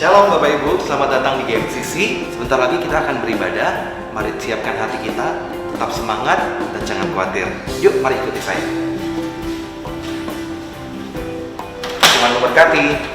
Shalom Bapak Ibu, selamat datang di GMCC. Sebentar lagi kita akan beribadah. Mari siapkan hati kita, tetap semangat dan jangan khawatir. Yuk, mari ikuti saya. Tuhan memberkati.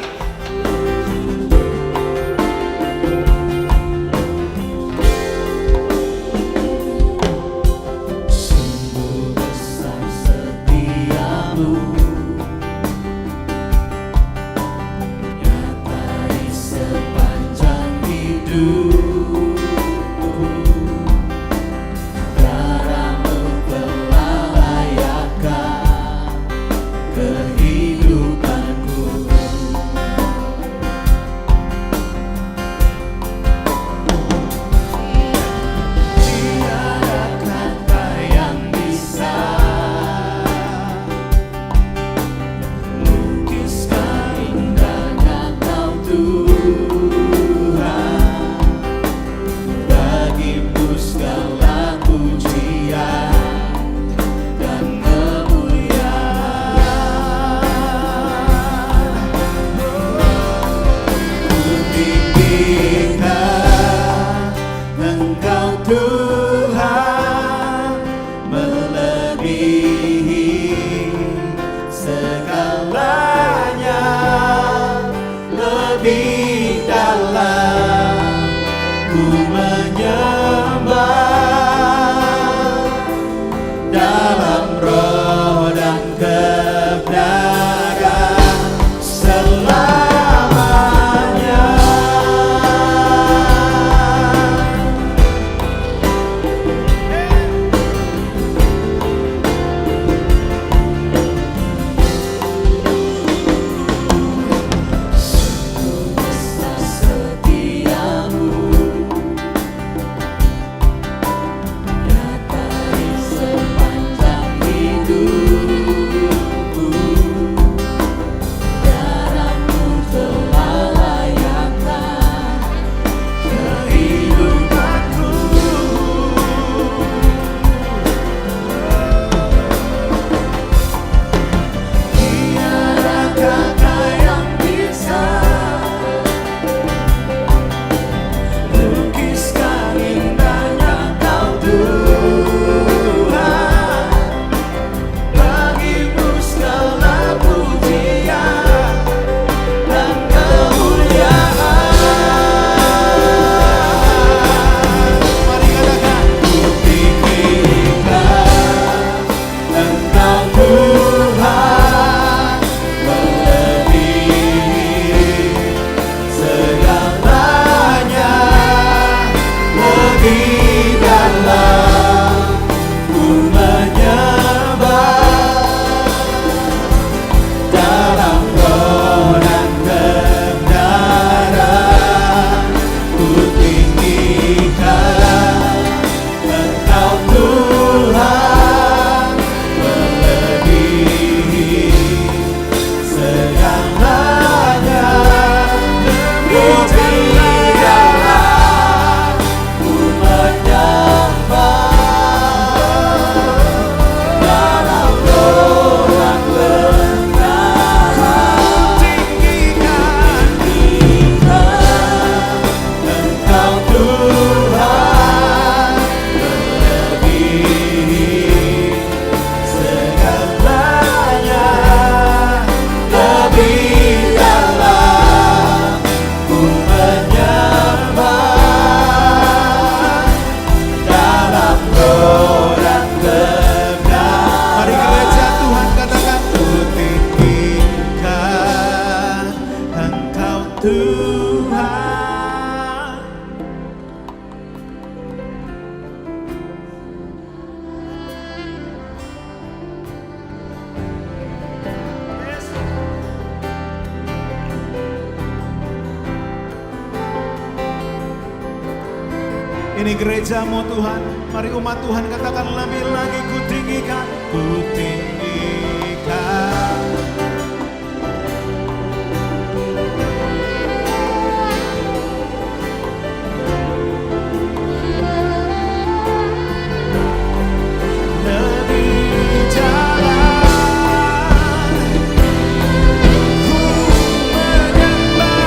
Ini gerejamu Tuhan, mari umat Tuhan katakan lebih lagi ku tinggikan, ku tinggikan. Lebih jalan, ku menyembah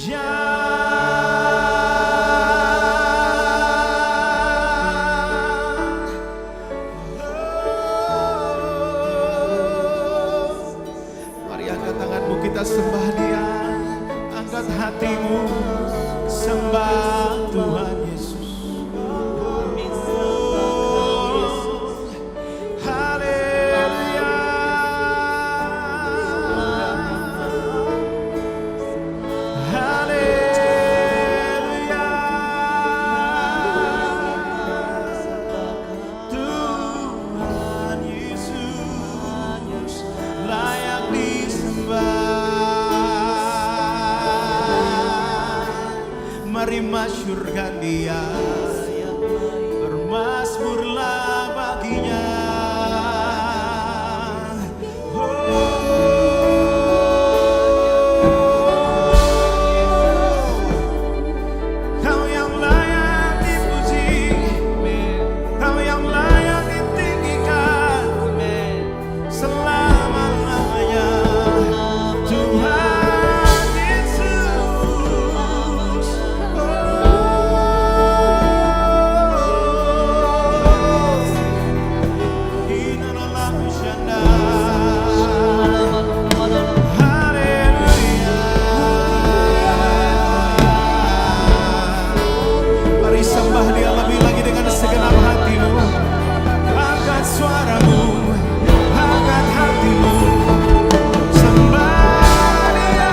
Mari angkat tanganmu, kita sembah Dia. Angkat hatimu, sembah Tuhan Yesus. Haleluya. Haleluya. Tuhan Yesus layak disembah. Mari masyurkan Dia, bermazmurlah baginya. Kau yang layak dipuji, Kau yang layak ditinggikan selama-lamanya. Tuhan Yesus, mari sembah Dia lebih lagi dengan segenap hatimu. Angkat suaramu, angkat hatimu, sembah Dia.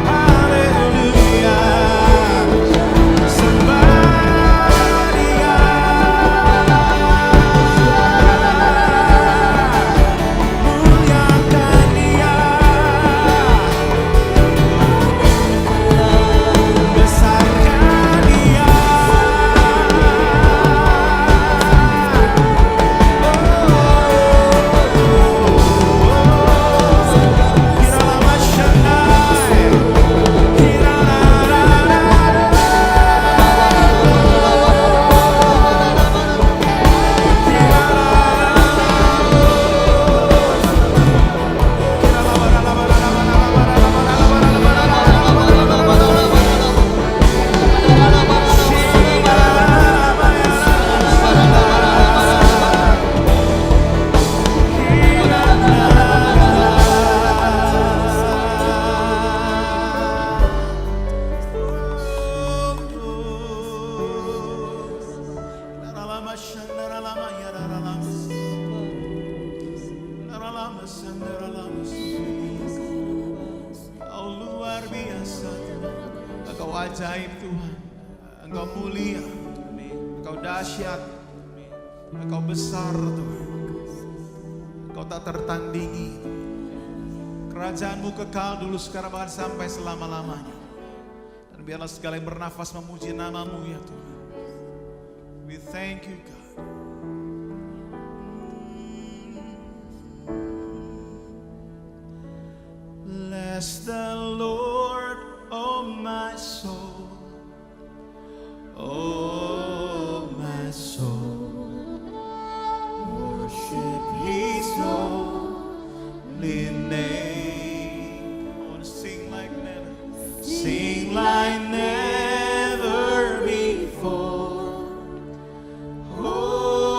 Haleluya, sembah Dia. Muliakan Dia, besarkan Dia. Kiralah masyandai, Kau luar biasa, Engkau ajaib Tuhan, Engkau mulia, Engkau dahsyat, Engkau besar Tuhan, Engkau tak tertandingi. Kerajaanmu kekal dulu, sekarang, bahkan sampai selama-lamanya. Dan biarlah segala yang bernafas memuji nama-Mu ya Tuhan. We thank you God. Bless the Lord, oh my soul, oh my soul. Worship His holy name. I want to sing like never, sing like never before. Oh,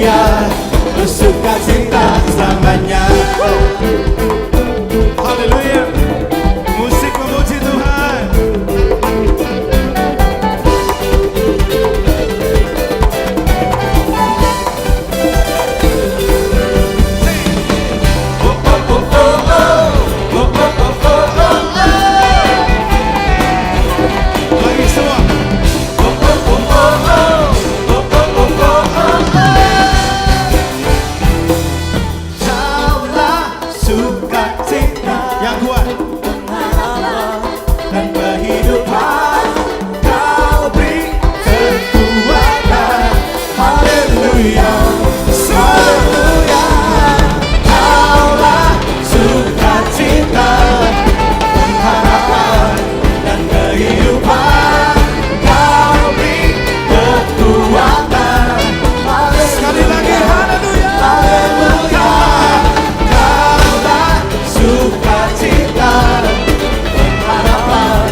Haleluya, bersukacita selamanya. Haleluya, musik memuji Tuhan. Lagi semua. Kaulah sukacita yang kuat dan kehidupan, Kau beri kekuatan. Haleluya, haleluya. Kaulah sukacita, pengharapan dan kehidupan, Kau beri kekuatan. Sekali lagi, haleluya, haleluya. Kaulah sukacita, pengharapan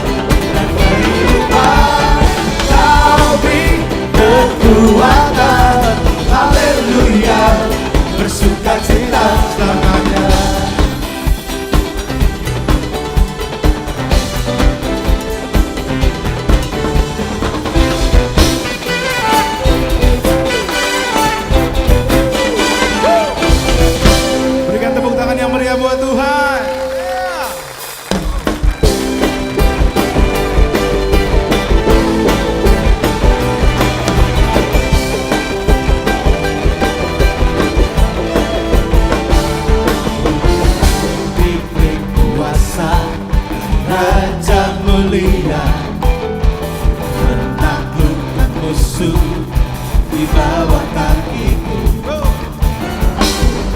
dan kehidupan, Kau beri kekuatan. Haleluya, bersukacita selamanya. Berikan tepuk tangan yang meriah buat Tuhan. Pimpin kuasa Raja mulia, menaklukkan musuh di bawah kakiku.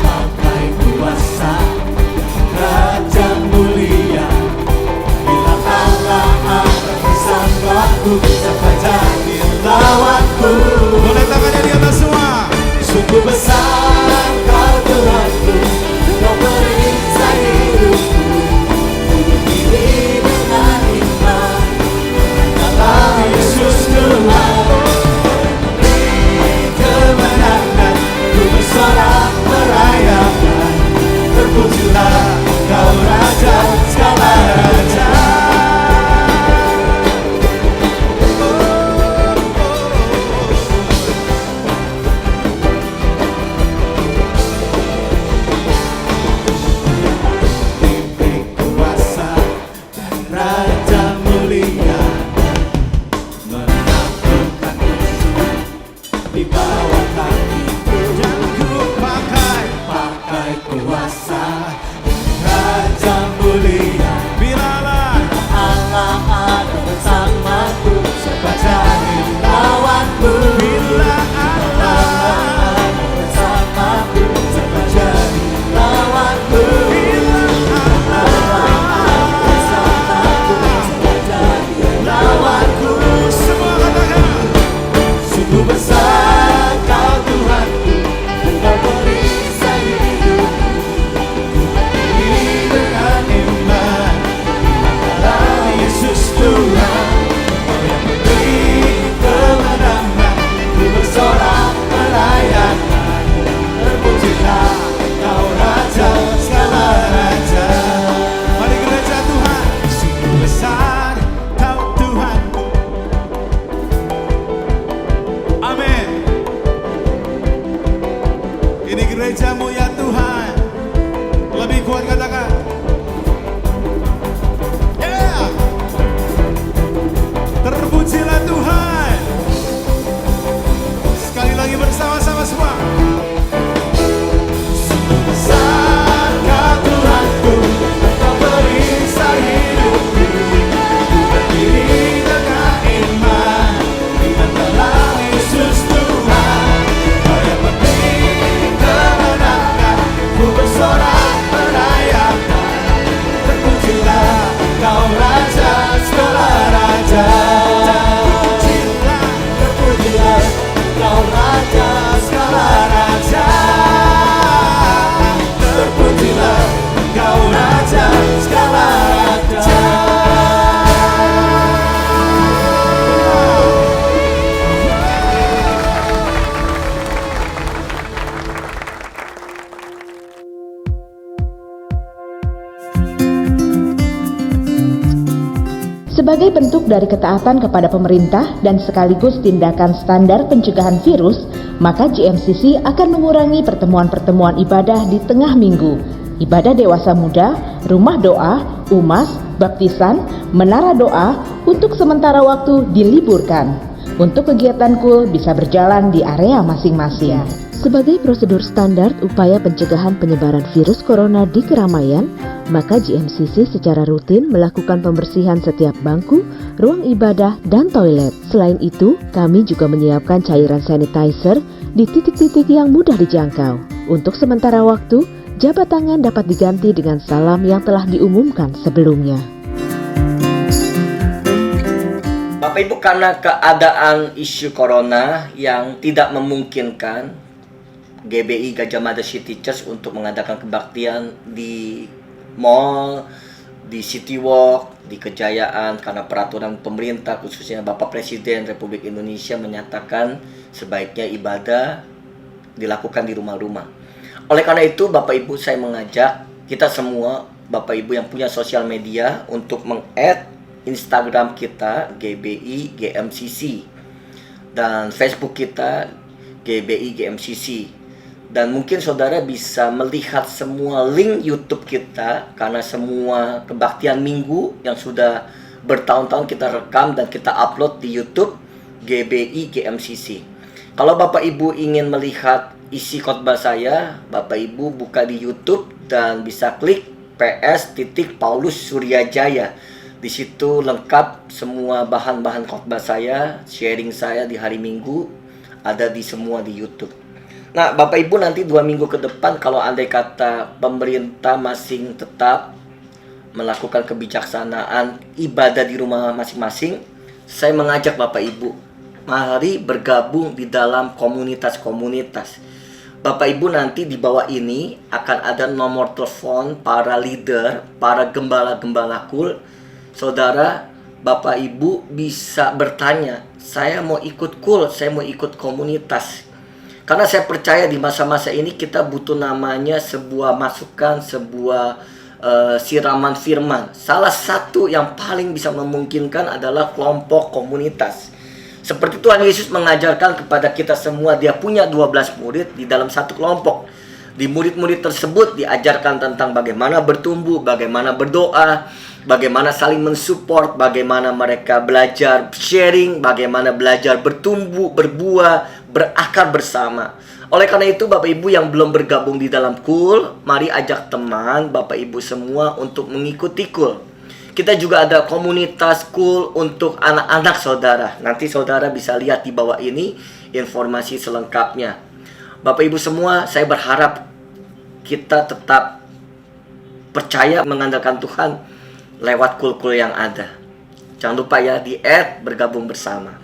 Pakai kuasa Raja mulia, bila Allah ada bersamaku, siapa jadi lawanku? Boleh tangannya di atas semua. Sungguh besar Kau Tuhanku, Kau periksa hidupku. Diri dengan iman dalam Yesus Tuhan, beri kemenangan, ku bersorak merayakan. Terpujilah Kau Raja segala raja. Pimpin kuasa dan Raja mulia, menaklukkan musuh di bawah kakiku. Dan ku pakai kuasa Raja mulia, bilalah Allah ada bersamaku, siapa jadi lawanku? Bila Allah ada bersamaku, siapa jadi lawanku? Bila Allah ada bersamaku, siapa jadi lawanku? Semua katakan, sungguh besar Kau Tuhanku, Kau periksa hidupku. Diri dengan iman dalam Yesus Tuhan, Kau yang memberi kemenangan, ku bersorak merayakan. Terpujilah Kau Raja segala raja. Mari gereja Tuhan, sungguh besar Kau Tuhanku. Amin. Ini gerejamu ya Tuhan. Lebih kuat katakan. Yeah. Terpujilah Tuhan. Sekali lagi bersama-sama semua. Sungguh besar Kau Tuhanku, Kau periksa hidupku. Ku berdiri dengan iman dalam Yesus Tuhan, Kau yang memberi kemenangan, Sebagai bentuk dari ketaatan kepada pemerintah dan sekaligus tindakan standar pencegahan virus, maka GMCC akan mengurangi pertemuan-pertemuan ibadah di tengah minggu. Ibadah dewasa muda, rumah doa, umas, baptisan, menara doa untuk sementara waktu diliburkan. Untuk kegiatan KUL bisa berjalan di area masing-masing. Sebagai prosedur standar upaya pencegahan penyebaran virus corona di keramaian, maka GMCC secara rutin melakukan pembersihan setiap bangku, ruang ibadah, dan toilet. Selain itu, kami juga menyiapkan cairan sanitizer di titik-titik yang mudah dijangkau. Untuk sementara waktu, jabat tangan dapat diganti dengan salam yang telah diumumkan sebelumnya. Bapak Ibu, karena keadaan isu corona yang tidak memungkinkan GBI Gajah Mada City Church untuk mengadakan kebaktian di mall, di City Walk, di Kejayaan, karena peraturan pemerintah khususnya Bapak Presiden Republik Indonesia menyatakan sebaiknya ibadah dilakukan di rumah-rumah. Oleh karena itu Bapak Ibu, saya mengajak kita semua Bapak Ibu yang punya sosial media untuk meng-add Instagram kita GBI GMCC dan Facebook kita GBI GMCC. Dan mungkin saudara bisa melihat semua link YouTube kita, karena semua kebaktian minggu yang sudah bertahun-tahun kita rekam dan kita upload di YouTube GBI GMCC. Kalau Bapak Ibu ingin melihat isi khotbah saya, Bapak Ibu buka di YouTube dan bisa klik PS Paulus Suryajaya. Di situ lengkap semua bahan-bahan khotbah saya, sharing saya di hari Minggu, ada di semua di YouTube. Nah, Bapak Ibu, nanti 2 minggu ke depan kalau andai kata pemerintah masih tetap melakukan kebijaksanaan ibadah di rumah masing-masing, saya mengajak Bapak Ibu, mari bergabung di dalam komunitas-komunitas. Bapak Ibu, nanti di bawah ini akan ada nomor telepon para leader, para gembala-gembala KUL. Saudara, Bapak Ibu bisa bertanya, saya mau ikut KUL, saya mau ikut komunitas. Karena saya percaya di masa-masa ini kita butuh namanya sebuah masukan, sebuah siraman firman. Salah satu yang paling bisa memungkinkan adalah kelompok komunitas. Seperti Tuhan Yesus mengajarkan kepada kita semua, dia punya 12 murid di dalam satu kelompok. Di murid-murid tersebut diajarkan tentang bagaimana bertumbuh, bagaimana berdoa, bagaimana saling mensupport, bagaimana mereka belajar sharing, bagaimana belajar bertumbuh, berbuah, berakar bersama. Oleh karena itu Bapak Ibu yang belum bergabung di dalam KUL, mari ajak teman Bapak Ibu semua untuk mengikuti KUL. Kita juga ada komunitas KUL untuk anak-anak saudara. Nanti saudara bisa lihat di bawah ini informasi selengkapnya. Bapak Ibu semua, saya berharap kita tetap percaya mengandalkan Tuhan lewat KUL-KUL yang ada. Jangan lupa ya, di-add bergabung bersama.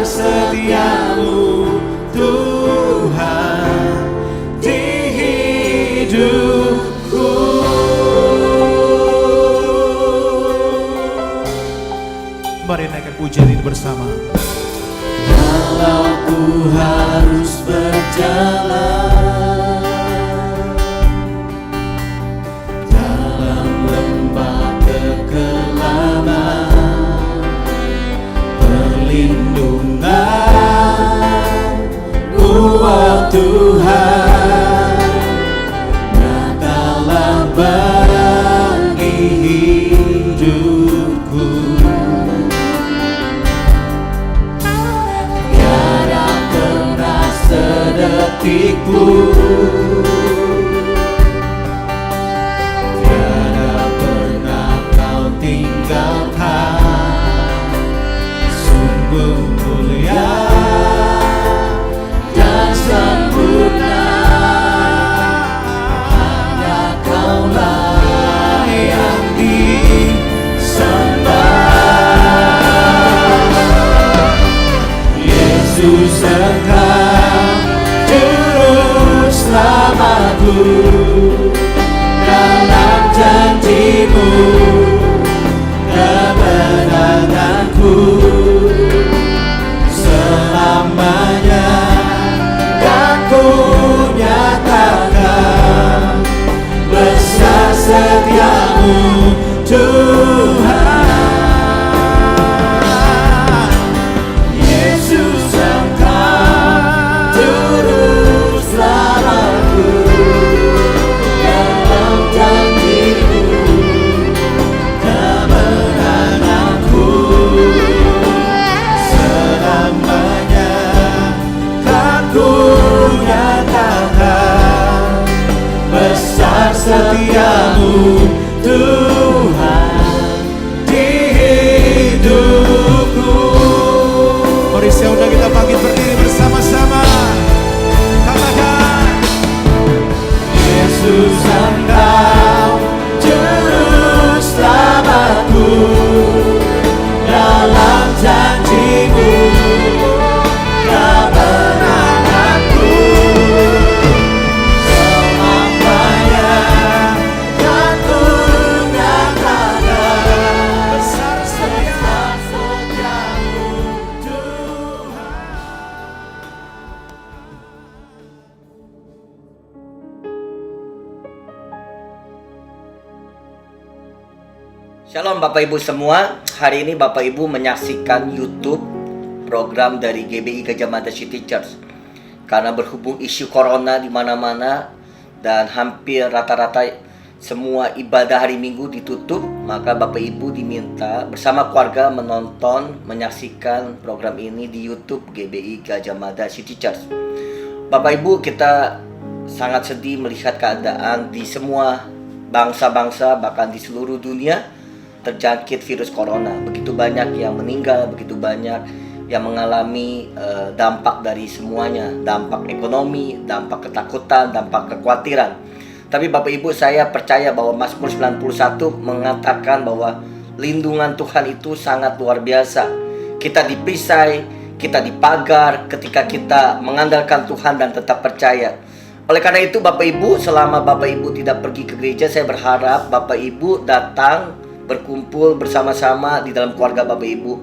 Setiamu Tuhan di hidup pujian ini bersama. Kalau ku harus berjalan dalam lembah kekelaman, perlindungan kuat Tuhan nyatalah bagi hidupku. Tiada pernah sedetik pun, tiada pernah kau tinggalkan. Sungguh mulia dan sempurna, hanya Kaulah yang disembah. Yesus, Engkau juru selamatku, dalam janji-Mu kemenanganku. Selamanya kan ku nyatakan besar setia-Mu, Tuhan. Yesus, Engkau juru selamatku, dalam janji-Mu kemenanganku. Selamanya kan ku nyatakan besar setia-Mu, Tuhan, di hidupku. Mari saya undang kita bangkit berdiri bersama-sama. Katakan, Yesus, Engkau juru selamatku, dalam janji-Mu kemenanganku. Selamanya kan ku nyatakan besar setia-Mu, Tuhan. Shalom Bapak Ibu semua. Hari ini Bapak Ibu menyaksikan YouTube program dari GBI Gajah Mada City Church. Karena berhubung isu corona di mana-mana dan hampir rata-rata semua ibadah hari Minggu ditutup, maka Bapak Ibu diminta bersama keluarga menyaksikan program ini di YouTube GBI Gajah Mada City Church. Bapak Ibu, kita sangat sedih melihat keadaan di semua bangsa-bangsa, bahkan di seluruh dunia terjangkit virus corona. Begitu banyak yang meninggal, begitu banyak yang mengalami dampak dari semuanya. Dampak ekonomi, dampak ketakutan, dampak kekhawatiran. Tapi Bapak Ibu, saya percaya bahwa Mazmur 91 mengatakan bahwa lindungan Tuhan itu sangat luar biasa. Kita diperisai, kita dipagar ketika kita mengandalkan Tuhan dan tetap percaya. Oleh karena itu Bapak Ibu, selama Bapak Ibu tidak pergi ke gereja, saya berharap Bapak Ibu datang berkumpul bersama-sama di dalam keluarga Bapak Ibu.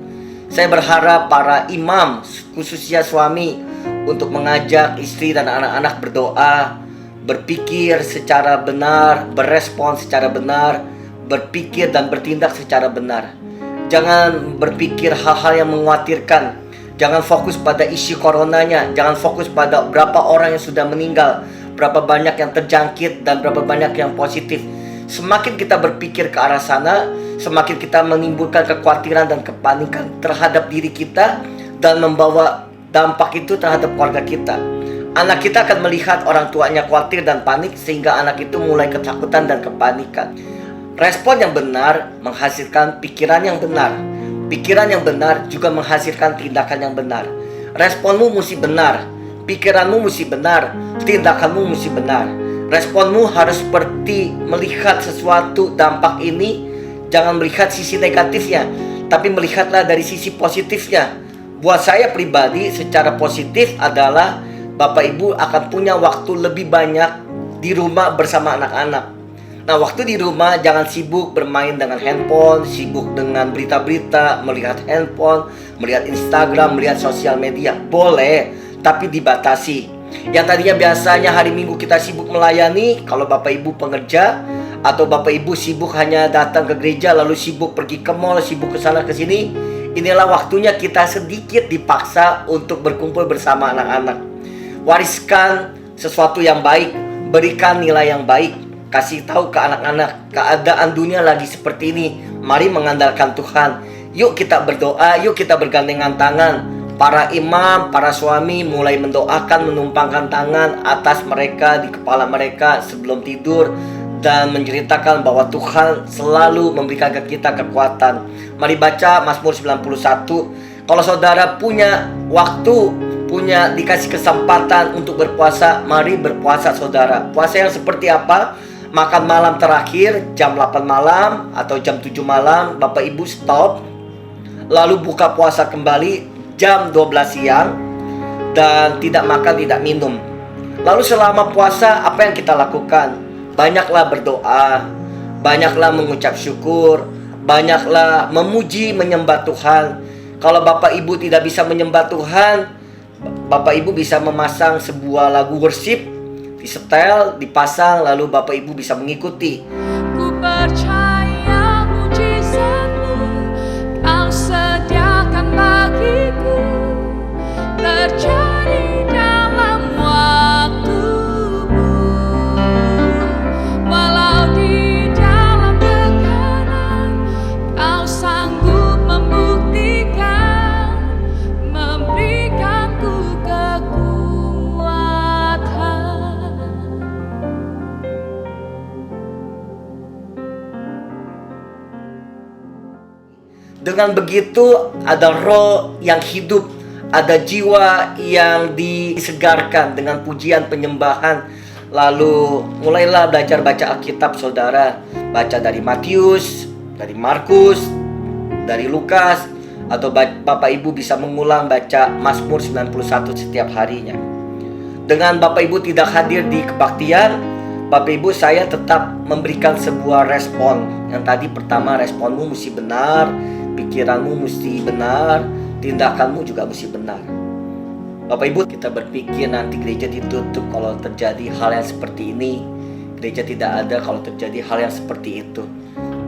Saya berharap para imam, khususnya suami, untuk mengajak istri dan anak-anak berdoa, berpikir secara benar, berespon secara benar, berpikir dan bertindak secara benar. Jangan berpikir hal-hal yang mengkhawatirkan. Jangan fokus pada isu coronanya. Jangan fokus pada berapa orang yang sudah meninggal, berapa banyak yang terjangkit, dan berapa banyak yang positif. Semakin kita berpikir ke arah sana, semakin kita menimbulkan kekhawatiran dan kepanikan terhadap diri kita dan membawa dampak itu terhadap keluarga kita. Anak kita akan melihat orang tuanya khawatir dan panik, sehingga anak itu mulai ketakutan dan kepanikan. Respon yang benar menghasilkan pikiran yang benar. Pikiran yang benar juga menghasilkan tindakan yang benar. Responmu mesti benar, pikiranmu mesti benar, tindakanmu mesti benar. Responmu harus seperti melihat sesuatu dampak ini. Jangan melihat sisi negatifnya, tapi melihatlah dari sisi positifnya. Buat saya pribadi, secara positif adalah Bapak Ibu akan punya waktu lebih banyak di rumah bersama anak-anak. Nah, waktu di rumah jangan sibuk bermain dengan handphone, sibuk dengan berita-berita, melihat handphone, melihat Instagram, melihat sosial media. Boleh, tapi dibatasi. Yang tadinya biasanya hari Minggu kita sibuk melayani, kalau Bapak Ibu pengerja atau Bapak Ibu sibuk hanya datang ke gereja lalu sibuk pergi ke mall, sibuk ke sana ke sini, inilah waktunya kita sedikit dipaksa untuk berkumpul bersama anak-anak. Wariskan sesuatu yang baik, berikan nilai yang baik, kasih tahu ke anak-anak keadaan dunia lagi seperti ini. Mari mengandalkan Tuhan. Yuk kita berdoa, yuk kita bergandengan tangan. Para imam, para suami mulai mendoakan, menumpangkan tangan atas mereka, di kepala mereka sebelum tidur, dan menceritakan bahwa Tuhan selalu memberikan ke kita kekuatan. Mari baca Mazmur 91. Kalau saudara punya waktu, punya dikasih kesempatan untuk berpuasa, mari berpuasa saudara. Puasa yang seperti apa? Makan malam terakhir jam 8 malam atau jam 7 malam, Bapak Ibu stop. Lalu buka puasa kembali jam 12 siang dan tidak makan, tidak minum. Lalu selama puasa apa yang kita lakukan? Banyaklah berdoa, banyaklah mengucap syukur, banyaklah memuji, menyembah Tuhan. Kalau Bapak Ibu tidak bisa menyembah Tuhan, Bapak Ibu bisa memasang sebuah lagu worship, disetel, dipasang, lalu Bapak Ibu bisa mengikuti. Ku percaya mujizat-Mu Kau sediakan bagiku, terjadi dalam waktu-Mu. Walau di dalam tekanan, Kau sanggup membuktikan, memberikanku kekuatan. Dengan begitu ada roh yang hidup, ada jiwa yang disegarkan dengan pujian penyembahan. Lalu mulailah belajar baca Alkitab saudara. Baca dari Matius, dari Markus, dari Lukas. Atau Bapak Ibu bisa mengulang baca Mazmur 91 setiap harinya. Dengan Bapak Ibu tidak hadir di kebaktian, Bapak Ibu saya tetap memberikan sebuah respon. Yang tadi pertama, responmu mesti benar, pikiranmu mesti benar, tindakanmu juga mesti benar. Bapak Ibu, kita berpikir nanti gereja ditutup kalau terjadi hal yang seperti ini. Gereja tidak ada kalau terjadi hal yang seperti itu.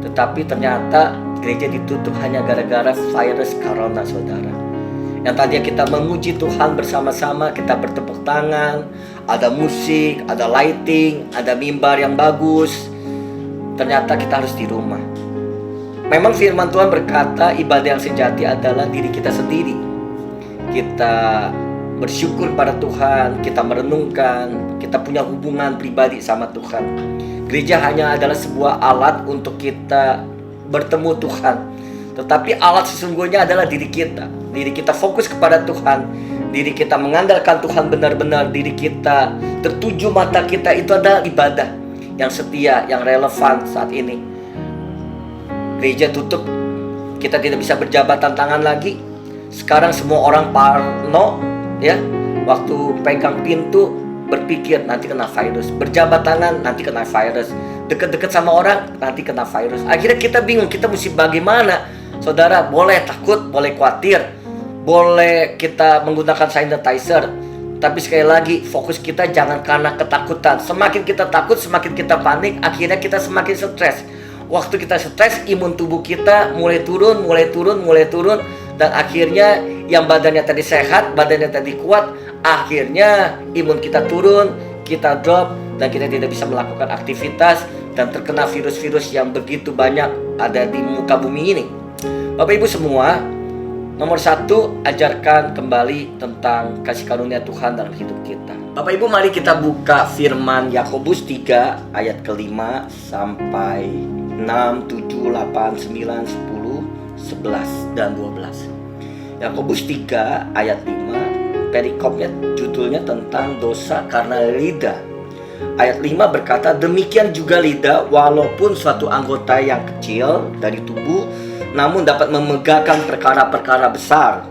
Tetapi ternyata gereja ditutup hanya gara-gara virus corona saudara. Yang tadinya kita memuji Tuhan bersama-sama, kita bertepuk tangan, ada musik, ada lighting, ada mimbar yang bagus. Ternyata kita harus di rumah. Memang firman Tuhan berkata ibadah yang sejati adalah diri kita sendiri. Kita bersyukur pada Tuhan, kita merenungkan, kita punya hubungan pribadi sama Tuhan. Gereja hanya adalah sebuah alat untuk kita bertemu Tuhan. Tetapi alat sesungguhnya adalah diri kita. Diri kita fokus kepada Tuhan, diri kita mengandalkan Tuhan benar-benar, diri kita tertuju, mata kita itu adalah ibadah yang setia, yang relevan saat ini. Gereja tutup, kita tidak bisa berjabatan tangan lagi. Sekarang semua orang parno, ya. Waktu pegang pintu berpikir nanti kena virus, berjabat tangan nanti kena virus, deket-deket sama orang nanti kena virus. Akhirnya kita bingung, kita mesti bagaimana. Saudara, boleh takut, boleh khawatir, boleh kita menggunakan sanitizer, tapi sekali lagi fokus kita jangan karena ketakutan. Semakin kita takut, semakin kita panik, akhirnya kita semakin stres. Waktu kita stres, imun tubuh kita mulai turun, dan akhirnya yang badannya tadi sehat, badannya tadi kuat, akhirnya imun kita turun, kita drop, dan kita tidak bisa melakukan aktivitas dan terkena virus-virus yang begitu banyak ada di muka bumi ini. Bapak Ibu semua, nomor 1, ajarkan kembali tentang kasih karunia Tuhan dalam hidup kita. Bapak Ibu, mari kita buka firman Yakobus 3 ayat ke-5 sampai 6, 7, 8, 9, 10, 11, dan 12. Yakobus 3 ayat 5, perikopnya judulnya tentang dosa karena lidah. Ayat 5 berkata, demikian juga lidah walaupun suatu anggota yang kecil dari tubuh, namun dapat memegahkan perkara-perkara besar.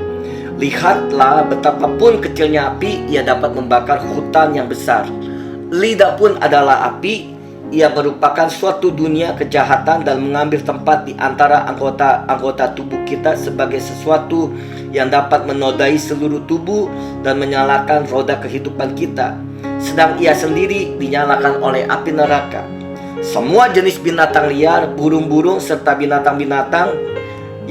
Lihatlah betapapun kecilnya api, ia dapat membakar hutan yang besar. Lidah pun adalah api ia merupakan suatu dunia kejahatan dan mengambil tempat di antara anggota tubuh kita sebagai sesuatu yang dapat menodai seluruh tubuh dan menyalakan roda kehidupan kita. Sedang ia sendiri dinyalakan oleh api neraka. Semua jenis binatang liar, burung-burung, serta binatang-binatang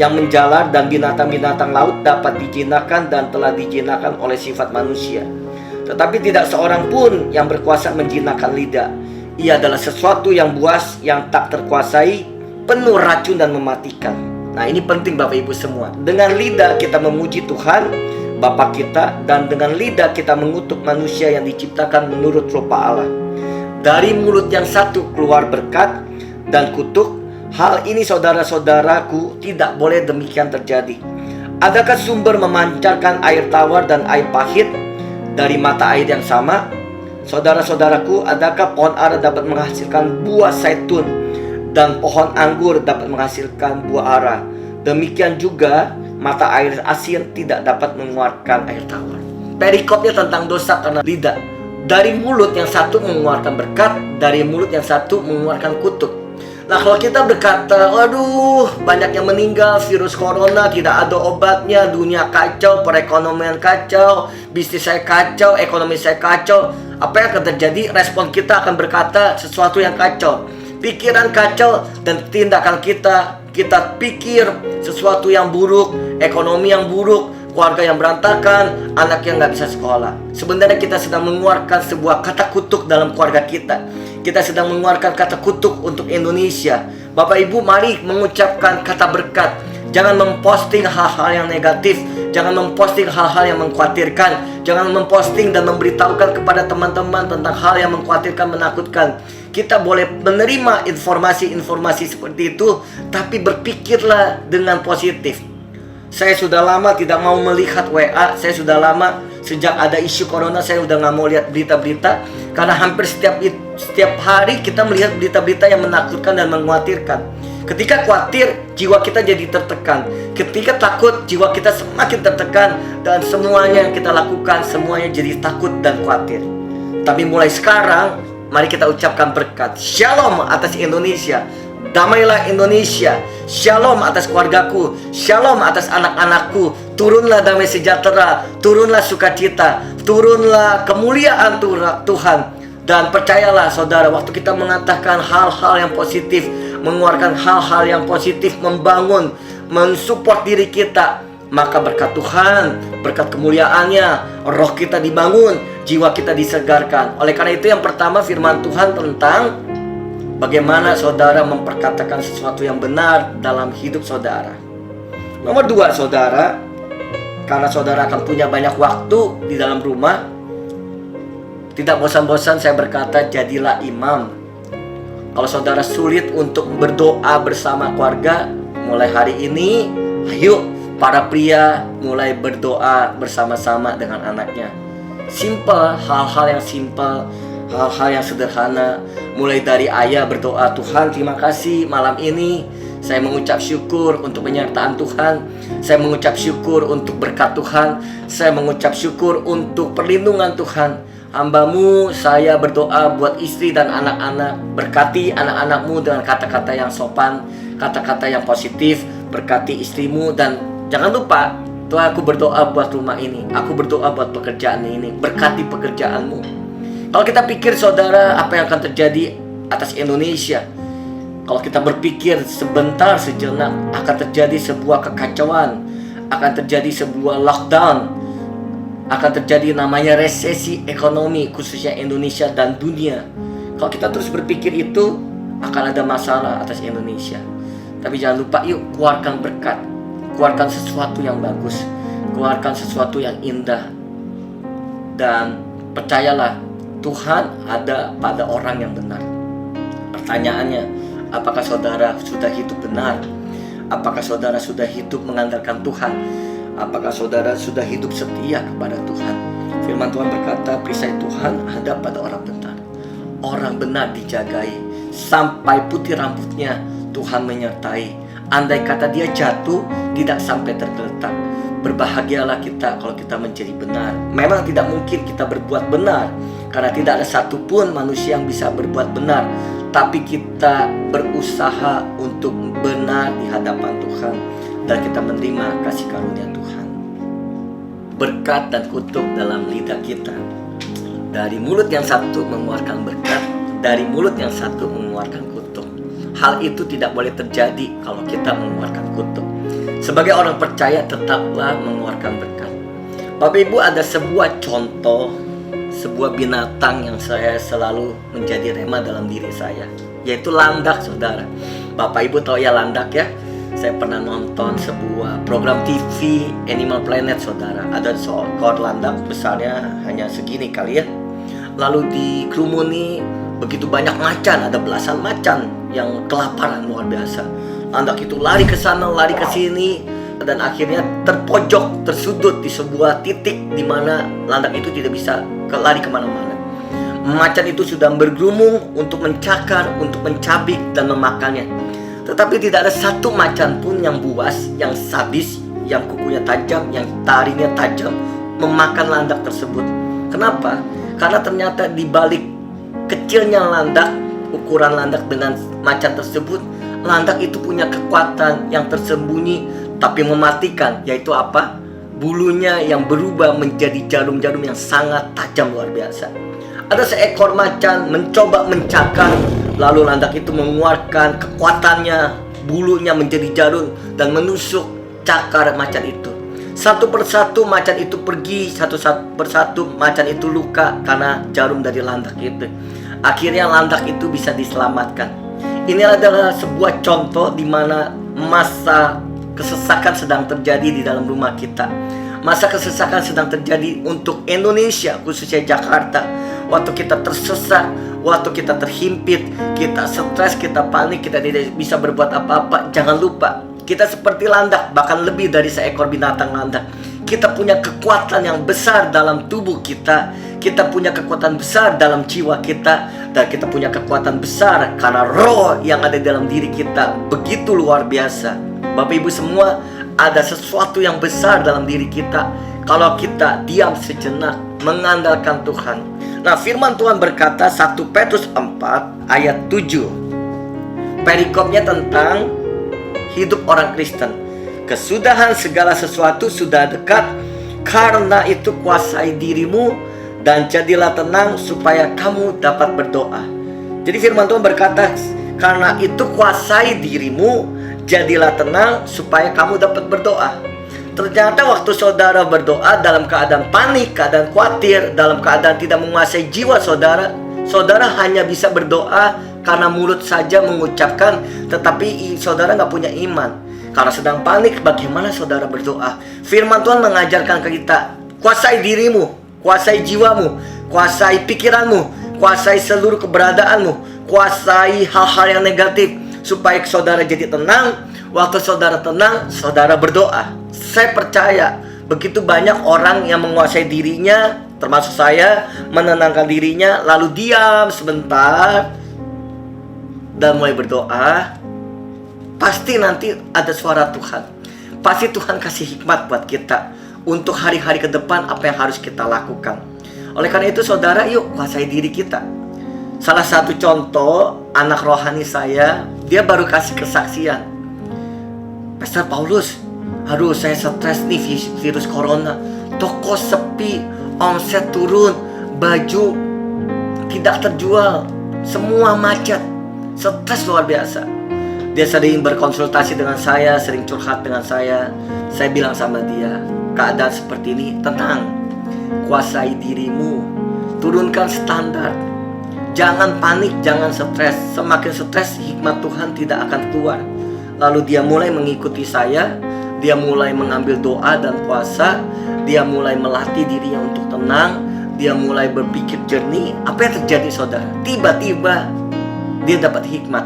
yang menjalar dan binatang-binatang laut dapat dijinakan dan telah dijinakan oleh sifat manusia. Tetapi tidak seorang pun yang berkuasa menjinakkan lidah. Ia adalah sesuatu yang buas, yang tak terkuasai, penuh racun dan mematikan. Nah, ini penting Bapak Ibu semua. Dengan lidah kita memuji Tuhan Bapa kita, dan dengan lidah kita mengutuk manusia yang diciptakan menurut rupa Allah. Dari mulut yang satu keluar berkat dan kutuk. Hal ini saudara-saudaraku tidak boleh demikian terjadi. Adakah sumber memancarkan air tawar dan air pahit dari mata air yang sama? Saudara-saudaraku, adakah pohon ara dapat menghasilkan buah zaitun dan pohon anggur dapat menghasilkan buah ara? Demikian juga mata air asin tidak dapat mengeluarkan air tawar. Perikopnya tentang dosa karena lidah. Dari mulut yang satu mengeluarkan berkat, dari mulut yang satu mengeluarkan kutuk. Nah, kalau kita berkata, waduh, banyak yang meninggal, virus corona, tidak ada obatnya, dunia kacau, perekonomian kacau, bisnis saya kacau, ekonomi saya kacau. Apa yang akan terjadi? Respon kita akan berkata sesuatu yang kacau. Pikiran kacau dan tindakan kita pikir sesuatu yang buruk, ekonomi yang buruk, keluarga yang berantakan, anak yang nggak bisa sekolah. Sebenarnya kita sedang mengeluarkan sebuah kata kutuk dalam keluarga kita. Kita sedang mengeluarkan kata kutuk untuk Indonesia. Bapak Ibu, mari mengucapkan kata berkat. Jangan memposting hal-hal yang negatif. Jangan memposting hal-hal yang mengkhawatirkan. Jangan memposting dan memberitahukan kepada teman-teman tentang hal yang mengkhawatirkan, menakutkan. Kita boleh menerima informasi-informasi seperti itu, tapi berpikirlah dengan positif. Saya sudah lama tidak mau melihat WA. Saya sudah lama, sejak ada isu corona, saya sudah nggak mau lihat berita-berita. Karena hampir setiap hari kita melihat berita-berita yang menakutkan dan mengkhawatirkan. Ketika khawatir, jiwa kita jadi tertekan. Ketika takut, jiwa kita semakin tertekan. Dan semuanya yang kita lakukan, semuanya jadi takut dan khawatir. Tapi mulai sekarang, mari kita ucapkan berkat. Shalom atas Indonesia. Damailah Indonesia. Shalom atas keluargaku. Shalom atas anak-anakku. Turunlah damai sejahtera. Turunlah sukacita. Turunlah kemuliaan Tuhan. Dan percayalah saudara, waktu kita mengatakan hal-hal yang positif, mengeluarkan hal-hal yang positif, membangun, mensupport diri kita, maka berkat Tuhan, berkat kemuliaannya, roh kita dibangun, jiwa kita disegarkan. Oleh karena itu, yang pertama firman Tuhan tentang bagaimana saudara memperkatakan sesuatu yang benar dalam hidup saudara. Nomor 2, saudara, karena saudara akan punya banyak waktu di dalam rumah, tidak bosan-bosan saya berkata, jadilah imam. Kalau saudara sulit untuk berdoa bersama keluarga, mulai hari ini, ayo para pria mulai berdoa bersama-sama dengan anaknya. Simple, hal-hal yang simple, hal-hal yang sederhana. Mulai dari ayah berdoa, Tuhan terima kasih malam ini saya mengucap syukur untuk penyertaan Tuhan. Saya mengucap syukur untuk berkat Tuhan. Saya mengucap syukur untuk perlindungan Tuhan. Hamba-Mu, saya berdoa buat istri dan anak-anak. Berkati anak-anak-Mu dengan kata-kata yang sopan, kata-kata yang positif. Berkati istrimu, dan jangan lupa, Tuhan, aku berdoa buat rumah ini, aku berdoa buat pekerjaan ini. Berkati pekerjaan-Mu. Kalau kita pikir saudara, apa yang akan terjadi atas Indonesia, kalau kita berpikir sebentar, sejenak, akan terjadi sebuah kekacauan, akan terjadi sebuah lockdown, akan terjadi namanya resesi ekonomi, khususnya Indonesia dan dunia. Kalau kita terus berpikir itu, akan ada masalah atas Indonesia. Tapi jangan lupa, yuk keluarkan berkat, keluarkan sesuatu yang bagus, keluarkan sesuatu yang indah. Dan percayalah, Tuhan ada pada orang yang benar. Pertanyaannya, apakah saudara sudah hidup benar? Apakah saudara sudah hidup mengandalkan Tuhan? Apakah saudara sudah hidup setia kepada Tuhan? Firman Tuhan berkata, perisai Tuhan ada pada orang benar. Orang benar dijagai, sampai putih rambutnya Tuhan menyertai. Andai kata dia jatuh, tidak sampai tergeletak. Berbahagialah kita kalau kita menjadi benar. Memang tidak mungkin kita berbuat benar, karena tidak ada satupun manusia yang bisa berbuat benar. tapi kita berusaha untuk benar di hadapan Tuhan dan kita menerima kasih karunia Tuhan. Berkat dan kutuk dalam lidah kita. Dari mulut yang satu mengeluarkan berkat, dari mulut yang satu mengeluarkan kutuk. Hal itu tidak boleh terjadi kalau kita mengeluarkan kutuk. Sebagai orang percaya tetaplah mengeluarkan berkat. Bapak Ibu, ada sebuah contoh, sebuah binatang yang saya selalu menjadi rema dalam diri saya, yaitu landak, saudara. Bapak Ibu tahu ya landak ya? Saya pernah nonton sebuah program TV Animal Planet, saudara. Ada seekor landak, besarnya hanya segini kali ya. Lalu dikerumuni begitu banyak macan, ada belasan macan yang kelaparan luar biasa. Landak itu lari ke sana, lari ke sini, dan akhirnya terpojok, tersudut di sebuah titik di mana landak itu tidak bisa lari kemana-mana. Macan itu sudah bergerumung untuk mencakar, untuk mencabik dan memakannya. Tetapi tidak ada satu macan pun yang buas, yang sadis, yang kukunya tajam, yang taringnya tajam memakan landak tersebut. Kenapa? Karena ternyata di balik kecilnya landak, ukuran landak dengan macan tersebut, landak itu punya kekuatan yang tersembunyi tapi mematikan, yaitu apa? Bulunya yang berubah menjadi jarum-jarum yang sangat tajam luar biasa. Ada seekor macan mencoba mencakar, lalu landak itu mengeluarkan kekuatannya, bulunya menjadi jarum dan menusuk cakar macan itu. Satu persatu macan itu pergi, satu persatu macan itu luka karena jarum dari landak itu. Akhirnya landak itu bisa diselamatkan. Ini adalah sebuah contoh di mana masa kesesakan sedang terjadi di dalam rumah kita. Masa kesesakan sedang terjadi untuk Indonesia, khususnya Jakarta. Waktu kita tersesat, waktu kita terhimpit, kita stres, kita panik, kita tidak bisa berbuat apa-apa. Jangan lupa, kita seperti landak, bahkan lebih dari seekor binatang landak. Kita punya kekuatan yang besar dalam tubuh kita. Kita punya kekuatan besar dalam jiwa kita. Dan kita punya kekuatan besar karena roh yang ada dalam diri kita begitu luar biasa. Bapak Ibu semua, ada sesuatu yang besar dalam diri kita kalau kita diam sejenak mengandalkan Tuhan. Nah, firman Tuhan berkata 1 Petrus 4 ayat 7. Perikopnya tentang hidup orang Kristen. Kesudahan segala sesuatu sudah dekat, karena itu kuasai dirimu dan jadilah tenang supaya kamu dapat berdoa. Jadi firman Tuhan berkata, karena itu kuasai dirimu, jadilah tenang supaya kamu dapat berdoa. Ternyata waktu saudara berdoa dalam keadaan panik, keadaan khawatir, dalam keadaan tidak menguasai jiwa saudara, saudara hanya bisa berdoa karena mulut saja mengucapkan, tetapi saudara nggak punya iman. Karena sedang panik, bagaimana saudara berdoa? Firman Tuhan mengajarkan ke kita, kuasai dirimu, kuasai jiwamu, kuasai pikiranmu, kuasai seluruh keberadaanmu, kuasai hal-hal yang negatif, supaya saudara jadi tenang. Waktu saudara tenang, saudara berdoa. Saya percaya begitu banyak orang yang menguasai dirinya, termasuk saya, menenangkan dirinya, lalu diam sebentar dan mulai berdoa. Pasti nanti ada suara Tuhan. Pasti Tuhan kasih hikmat buat kita untuk hari-hari ke depan apa yang harus kita lakukan. Oleh karena itu saudara, yuk kuasai diri kita. Salah satu contoh anak rohani saya, dia baru kasih kesaksian. Pastor Paulus, aduh saya stres nih virus corona. Toko sepi, omset turun, baju tidak terjual, semua macet, stres luar biasa. Dia sering berkonsultasi dengan saya, sering curhat dengan saya. Saya bilang sama dia, keadaan seperti ini, tenang, kuasai dirimu, turunkan standar, jangan panik, jangan stres. Semakin stres, hikmat Tuhan tidak akan keluar. Lalu dia mulai mengikuti saya, dia mulai mengambil doa dan puasa, dia mulai melatih dirinya untuk tenang, dia mulai berpikir jernih. Apa yang terjadi saudara? Tiba-tiba dia dapat hikmat.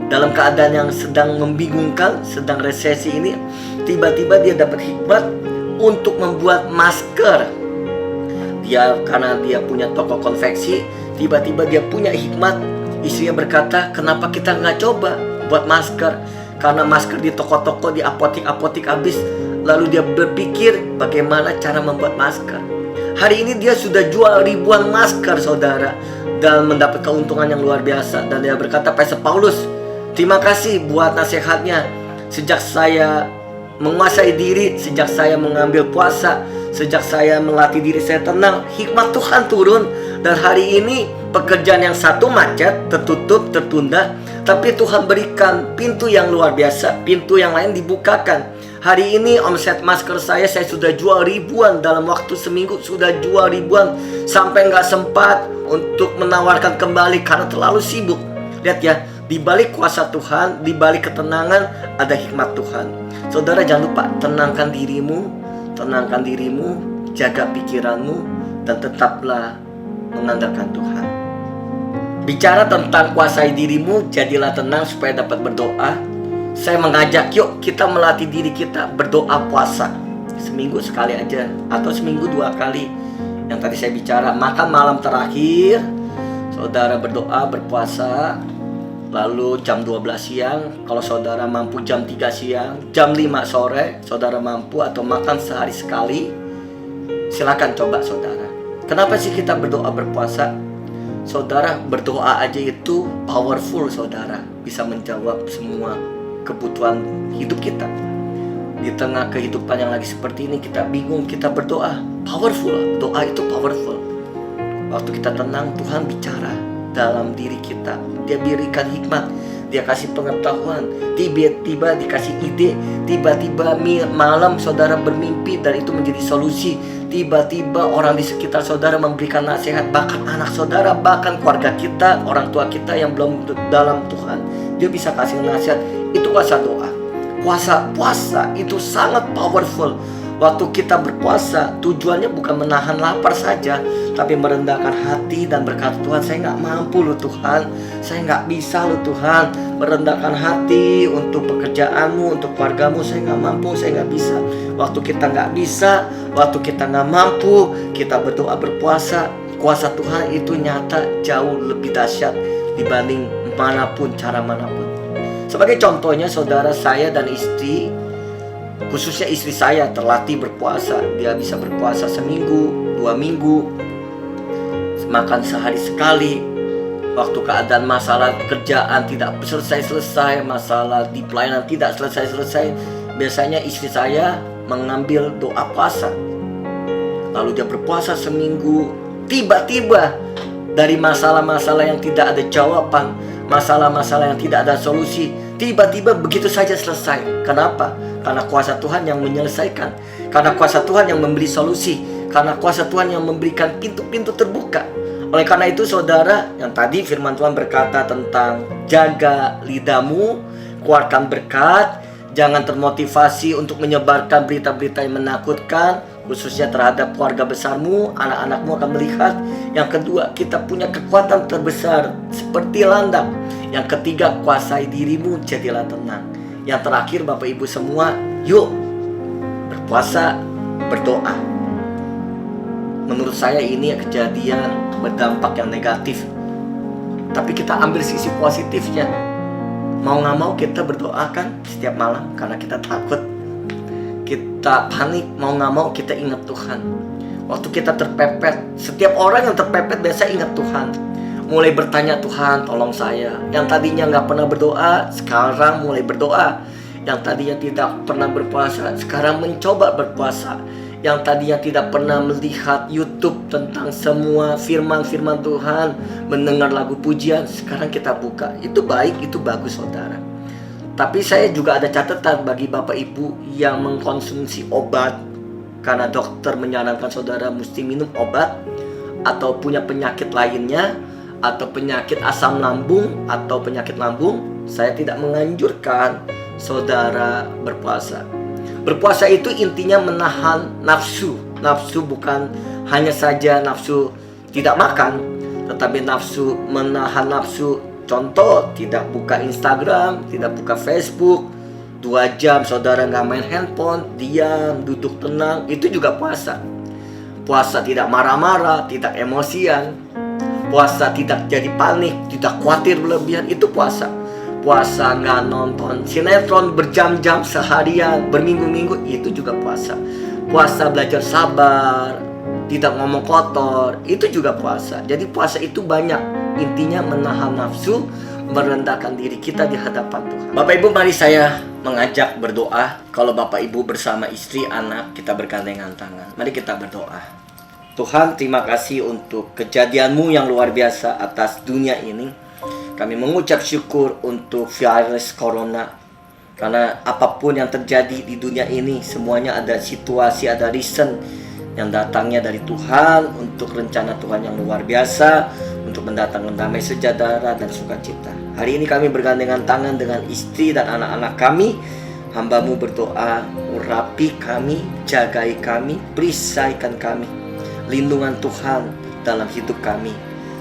Dalam keadaan yang sedang membingungkan, sedang resesi ini, tiba-tiba dia dapat hikmat untuk membuat masker. Karena dia punya toko konveksi, tiba-tiba dia punya hikmat. Istrinya berkata, kenapa kita nggak coba buat masker? Karena masker di toko-toko, di apotek-apotek habis. Lalu dia berpikir bagaimana cara membuat masker. Hari ini dia sudah jual ribuan masker, saudara, dan mendapat keuntungan yang luar biasa. Dan dia berkata, Pastor Paulus, terima kasih buat nasihatnya. Sejak saya menguasai diri, sejak saya mengambil puasa, sejak saya melatih diri saya tenang, hikmat Tuhan turun. Dan hari ini pekerjaan yang satu macet, tertutup, tertunda, tapi Tuhan berikan pintu yang luar biasa, pintu yang lain dibukakan. Hari ini omset masker saya sudah jual ribuan dalam waktu seminggu, sudah jual ribuan, sampai nggak sempat untuk menawarkan kembali karena terlalu sibuk. Lihat ya, di balik kuasa Tuhan, di balik ketenangan ada hikmat Tuhan. Saudara, jangan lupa tenangkan dirimu, jaga pikiranmu, dan tetaplah mengandalkan Tuhan. Bicara tentang kuasai dirimu, jadilah tenang supaya dapat berdoa. Saya mengajak, yuk kita melatih diri kita berdoa puasa. Seminggu sekali aja, atau seminggu 2 kali. Yang tadi saya bicara, makan malam terakhir, saudara berdoa, berpuasa. Lalu jam 12 siang, kalau saudara mampu jam 3 siang, jam 5 sore, saudara mampu atau makan sehari sekali. Silakan coba saudara. Kenapa sih kita berdoa berpuasa? Saudara, berdoa aja itu powerful, saudara. Bisa menjawab semua kebutuhan hidup kita. Di tengah kehidupan yang lagi seperti ini, kita bingung, kita berdoa. Powerful, doa itu powerful. Waktu kita tenang, Tuhan bicara dalam diri kita. Dia berikan hikmat, Dia kasih pengetahuan, tiba-tiba dikasih ide, tiba-tiba malam saudara bermimpi dan itu menjadi solusi. Tiba-tiba orang di sekitar saudara memberikan nasihat, bahkan anak saudara, bahkan keluarga kita, orang tua kita yang belum dalam Tuhan, dia bisa kasih nasihat. Itu kuasa doa. Kuasa puasa itu sangat powerful. Waktu kita berpuasa, tujuannya bukan menahan lapar saja, tapi merendahkan hati dan berkata, Tuhan, saya nggak mampu loh Tuhan, saya nggak bisa loh Tuhan. Merendahkan hati untuk pekerjaanmu, untuk keluargamu, saya nggak mampu, saya nggak bisa. Waktu kita nggak bisa, waktu kita nggak mampu, kita berdoa berpuasa, kuasa Tuhan itu nyata jauh lebih dahsyat dibanding manapun, cara manapun. Sebagai contohnya, saudara, saya dan istri, khususnya istri saya, terlatih berpuasa. Dia bisa berpuasa seminggu, 2 minggu, makan sehari sekali. Waktu keadaan masalah kerjaan tidak selesai-selesai, masalah di pelayanan tidak selesai-selesai, biasanya istri saya mengambil doa puasa. Lalu dia berpuasa seminggu. Tiba-tiba dari masalah-masalah yang tidak ada jawaban, masalah-masalah yang tidak ada solusi, tiba-tiba begitu saja selesai. Kenapa? Karena kuasa Tuhan yang menyelesaikan, karena kuasa Tuhan yang memberi solusi, karena kuasa Tuhan yang memberikan pintu-pintu terbuka. Oleh karena itu saudara, yang tadi firman Tuhan berkata tentang jaga lidahmu, keluarkan berkat, jangan termotivasi untuk menyebarkan berita-berita yang menakutkan, khususnya terhadap keluarga besarmu, anak-anakmu akan melihat. Yang kedua, kita punya kekuatan terbesar seperti landak. Yang ketiga, kuasai dirimu, jadilah tenang. Yang terakhir, Bapak Ibu semua, yuk berpuasa, berdoa. Menurut saya ini kejadian berdampak yang negatif, tapi kita ambil sisi positifnya. Mau gak mau kita berdoa kan setiap malam, karena kita takut, kita panik. Mau gak mau kita ingat Tuhan. Waktu kita terpepet, setiap orang yang terpepet biasa ingat Tuhan, mulai bertanya, Tuhan tolong saya. Yang tadinya gak pernah berdoa, sekarang mulai berdoa. Yang tadinya tidak pernah berpuasa, sekarang mencoba berpuasa. Yang tadinya tidak pernah melihat YouTube tentang semua firman-firman Tuhan, mendengar lagu pujian, sekarang kita buka. Itu baik, itu bagus saudara. Tapi saya juga ada catatan bagi Bapak Ibu yang mengkonsumsi obat, karena dokter menyarankan saudara mesti minum obat, atau punya penyakit lainnya, atau penyakit asam lambung, atau penyakit lambung. Saya tidak menganjurkan saudara berpuasa. Berpuasa itu intinya menahan nafsu. Nafsu bukan hanya saja nafsu tidak makan, tetapi nafsu, menahan nafsu. Contoh, tidak buka Instagram, tidak buka Facebook 2 jam saudara nggak main handphone, diam, duduk tenang. Itu juga puasa. Puasa tidak marah-marah, tidak emosian. Puasa tidak jadi panik, tidak khawatir berlebihan. Itu puasa. Puasa nggak nonton sinetron berjam-jam, seharian, berminggu-minggu, itu juga puasa. Puasa belajar sabar, tidak ngomong kotor, itu juga puasa. Jadi puasa itu banyak, intinya menahan nafsu, merendahkan diri kita di hadapan Tuhan. Bapak Ibu, mari saya mengajak berdoa. Kalau Bapak Ibu bersama istri, anak, kita bergandengan tangan. Mari kita berdoa. Tuhan, terima kasih untuk kejadian-Mu yang luar biasa atas dunia ini. Kami mengucap syukur untuk virus corona. Karena apapun yang terjadi di dunia ini, semuanya ada situasi, ada reason yang datangnya dari Tuhan untuk rencana Tuhan yang luar biasa, untuk mendatangkan damai sejahtera dan sukacita. Hari ini kami bergandengan tangan dengan istri dan anak-anak kami. Hamba-Mu berdoa, urapi kami, jagai kami, perisaikan kami. Lindungan Tuhan dalam hidup kami.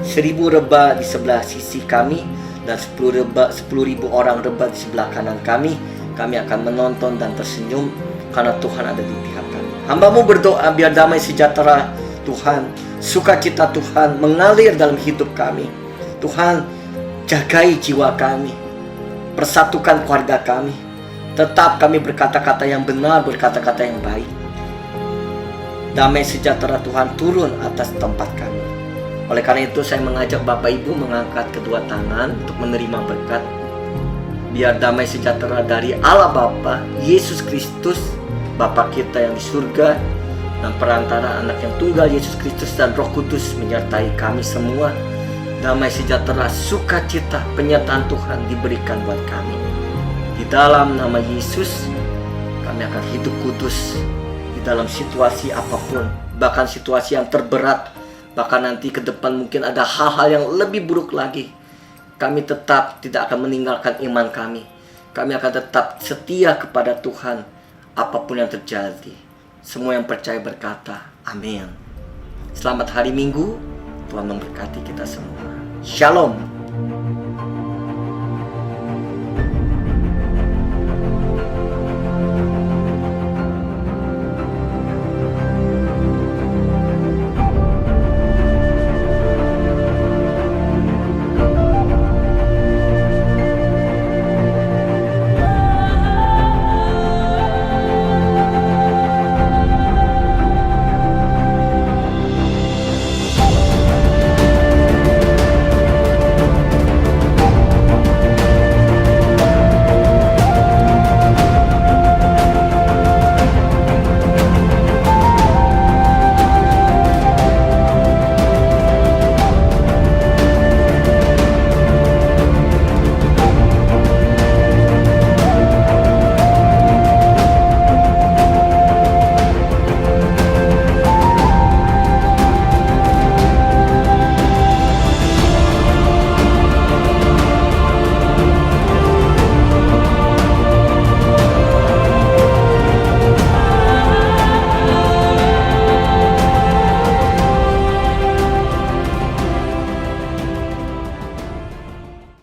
1000 reba di sebelah sisi kami dan 10.000 orang reba di sebelah kanan kami. Kami akan menonton dan tersenyum karena Tuhan ada di pihak kami. Hamba-Mu berdoa biar damai sejahtera Tuhan, sukacita Tuhan mengalir dalam hidup kami. Tuhan, jagai jiwa kami, persatukan keluarga kami. Tetap kami berkata-kata yang benar, berkata-kata yang baik. Damai sejahtera Tuhan turun atas tempat kami. Oleh karena itu saya mengajak Bapak Ibu mengangkat kedua tangan untuk menerima berkat. Biar damai sejahtera dari Allah Bapa, Yesus Kristus, Bapa kita yang di surga, dan perantara anak yang tunggal Yesus Kristus dan Roh Kudus menyertai kami semua. Damai sejahtera, sukacita, penyertaan Tuhan diberikan buat kami. Di dalam nama Yesus, kami akan hidup kudus di dalam situasi apapun, bahkan situasi yang terberat. Bahkan nanti ke depan mungkin ada hal-hal yang lebih buruk lagi. Kami tetap tidak akan meninggalkan iman kami. Kami akan tetap setia kepada Tuhan apapun yang terjadi. Semua yang percaya berkata, amin. Selamat hari Minggu. Tuhan memberkati kita semua. Shalom.